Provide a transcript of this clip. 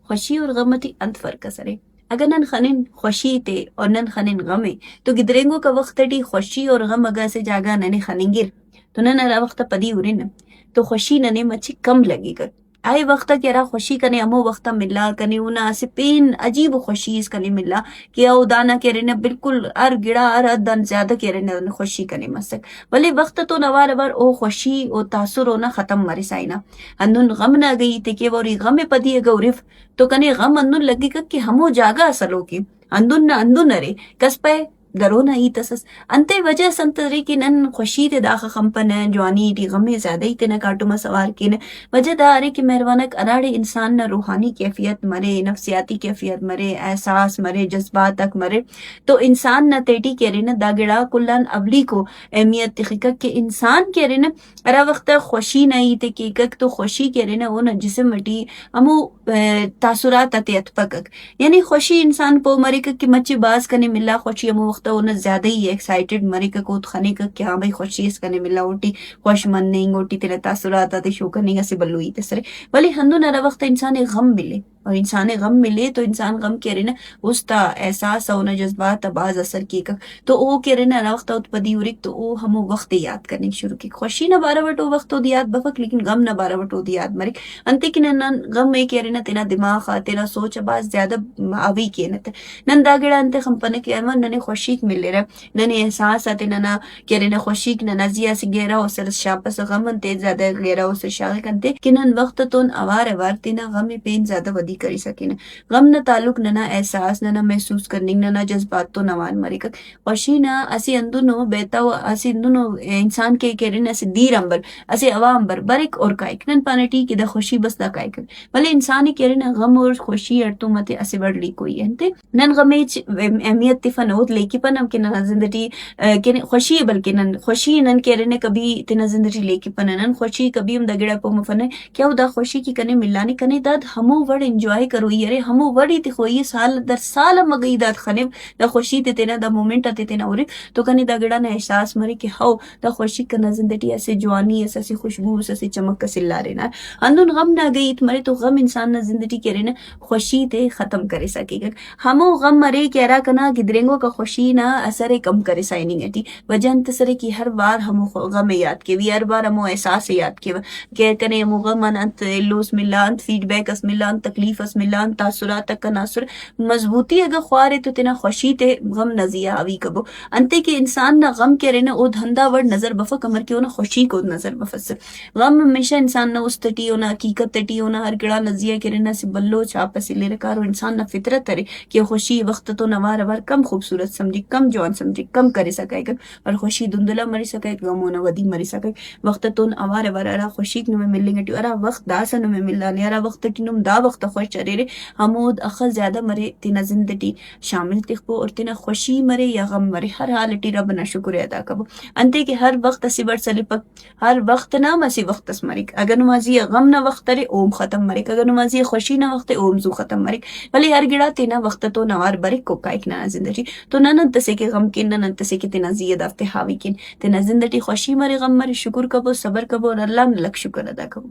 خوشی اور غم تی انت فرق سرے اگر نن خنن خوشی تے اور نن خنن غمے تو گدرینگو کا وقت ٹی خوشی اور غم اگا سے جاگا ننے خننگیر تو نن ارا وقت پدی ارن تو خوشی ننے مچی کم لگی کر آئے وقت کہ ارا خوشی کنے امو وقت ملا کنے اونا سے پین عجیب خوشی اس کنے ملا کہ او دانا کہ رہنا بالکل ار گڑا ار ادن زیادہ کہ رہنا خوشی کنے مسک ولی وقت تو نوار بار او خوشی او تاثر ہونا ختم مری سائنا انن غم نہ گئی تے کہ وری غم پدی گورف تو کنے غم انن لگی کہ ہمو جاگا اصلو کی اندن نہ اندن رے کس پہ درونا ای تسس انتے وجہ سنتری کی نن خوشی تے داخ خمپن جوانی ٹی غمی زیادہ ہی تے نہ کاٹو ما سوار کی وجہ دارے کہ مہربانک اراڑے انسان نہ روحانی کیفیت مرے نفسیاتی کیفیت مرے احساس مرے جذبات تک مرے تو انسان نہ تیٹی کہہ رہے نا داگڑا کلان اولی کو اہمیت تخیقت کہ انسان کہہ رہے نا ارا وقت خوشی نہیں تے کیکک تو خوشی کہہ رہے نا وہ نا جسم مٹی امو تاثرات اتیت پکک یعنی خوشی انسان پو مرے کہ مچی باز کنے ملا خوشی امو وقت انہیں زیادہ ہی ایکسائٹڈ مرے کا کوت خانے کا کہ ہاں بھائی خوشی اس کنے ملا اوٹی خوش من نہیں اوٹی تیرے تاثرات آتے شو کرنے گا سے بلوئی تسرے ولی ہندو نہ وقت انسان غم ملے اور انسان غم ملے تو انسان غم کہہ رہے نا اس تا احساس ہونا جذبات باز اثر کی کا تو او کہہ رہے نا وقت اوت پدی ورک تو او ہمو وقت یاد کرنے شروع کی خوشی نہ بارہ وٹو وقت ہو یاد بفک لیکن غم نہ بارہ وٹو یاد مرک انتے کہ نن غم میں کہہ رہے نا تینا دماغ تینا سوچ باز زیادہ آوی کے نت نن داگڑا انتے خمپنے کہ اما ننے خوشی ملے رہا ننے احساس آتے ننا کہہ رہے نا خوشی ننا زیا سے گہرا ہو سر شاپس غم انتے زیادہ گہرا ہو سر شاغ کنتے کہ نن وقت تون اوار تینا غم پین زیادہ ودی کری سکین غم نہ تعلق نہ احساس نہ محسوس کرنے نہ جذبات تو نوان مری کک خوشی نہ اسی اندونو بیتا و اسی اندونو انسان کے کہہ اسی دیر امبر اسی عوام بر برک اور کائک نن پانٹی کی دا خوشی بس دا کائک بلے انسانی کہہ رہے غم اور خوشی ارتو مت اسی بڑ لی کوئی انتے نن غمیچ اہمیت تفنوت لے کی پنم کہ نن زندگی کہ خوشی بلکہ نن خوشی نن کہہ رہے کبھی تنا زندگی لے کی پن نن خوشی کبھی ہم دگڑا پو مفن کیا دا خوشی کی کنے ملانے کنے داد ہمو وڑ انجوائے کرو یرے ہمو وڑی تی خوئی سال در سال مگئی داد خنم دا خوشی تے تینا دا مومنٹ تے تینا اور تو کنے دگڑا نہ احساس مرے کہ ہاو دا خوشی کنا زندگی ایسے جوانی ایسے خوشبو ایسے چمک کسلا رہنا اندون غم نہ گئی مرے تو غم انسان نہ زندگی کے رہنا خوشی تے ختم کرے سکے گا ہمو غم مرے کہہ رہا کنا گدرنگو کا خوشی نہ اثر کم کرے سائننگ اٹی وجہ انتصرے کی ہر بار ہمو غم یاد کے بھی ہر بار ہمو احساس یاد کے کہ کنے ہمو غم انت لوس ملا انت فیڈ بیک اس ملا انت تکلیف اس ملا انت تاثرات تک کا ناصر مضبوطی اگر خوارے تو تینا خوشی تے غم نزیہ آوی کبو انتے کہ انسان نہ غم کے رہنا او دھندا ورڈ نظر بفا کمر کے ہونا خوشی کو نظر بفس غم ہمیشہ انسان نہ اس تٹی ہونا حقیقت تٹی ہونا ہر گڑا نزیہ کے رہنا سے بلو چھاپ سے لے رکارو انسان نہ فطرت کرے کہ خوشی وقت تو نوار وار کم خوبصورت سمجھی کم جوان سمجھی کم کرے سکے گا اور خوشی دندلا مری سکے غم ہونا ودی مری سکے وقت تو نوار وار ارا خوشی نو میں ملیں گے ارا وقت داسا نو میں ملنا ارا وقت ٹینم دا وقت خوش چرے ہمود اخذ زیادہ مرے تینا زندگی شامل تخبو اور تینا خوشی مرے یا غم مرے ہر حال ٹی رب نہ شکر ادا کبو انتے کہ ہر وقت اسی بڑ سلپک ہر وقت نہ اسی وقت اس مرک اگر نمازی غم نہ وقت رے اوم ختم مرک اگر نمازی خوشی نہ وقت اوم زو ختم مرک ولی ہر گڑا تینا وقت تو نوار برک کو کائک نہ زندگی تو نہ ننت سے کہ غم کن نہ ننت سے کہ تینا زیاد افتے حاوی کن تینا زندگی خوشی مرے غم مرے شکر کبو صبر کبو اور اللہ نے لک شکر ادا کبو.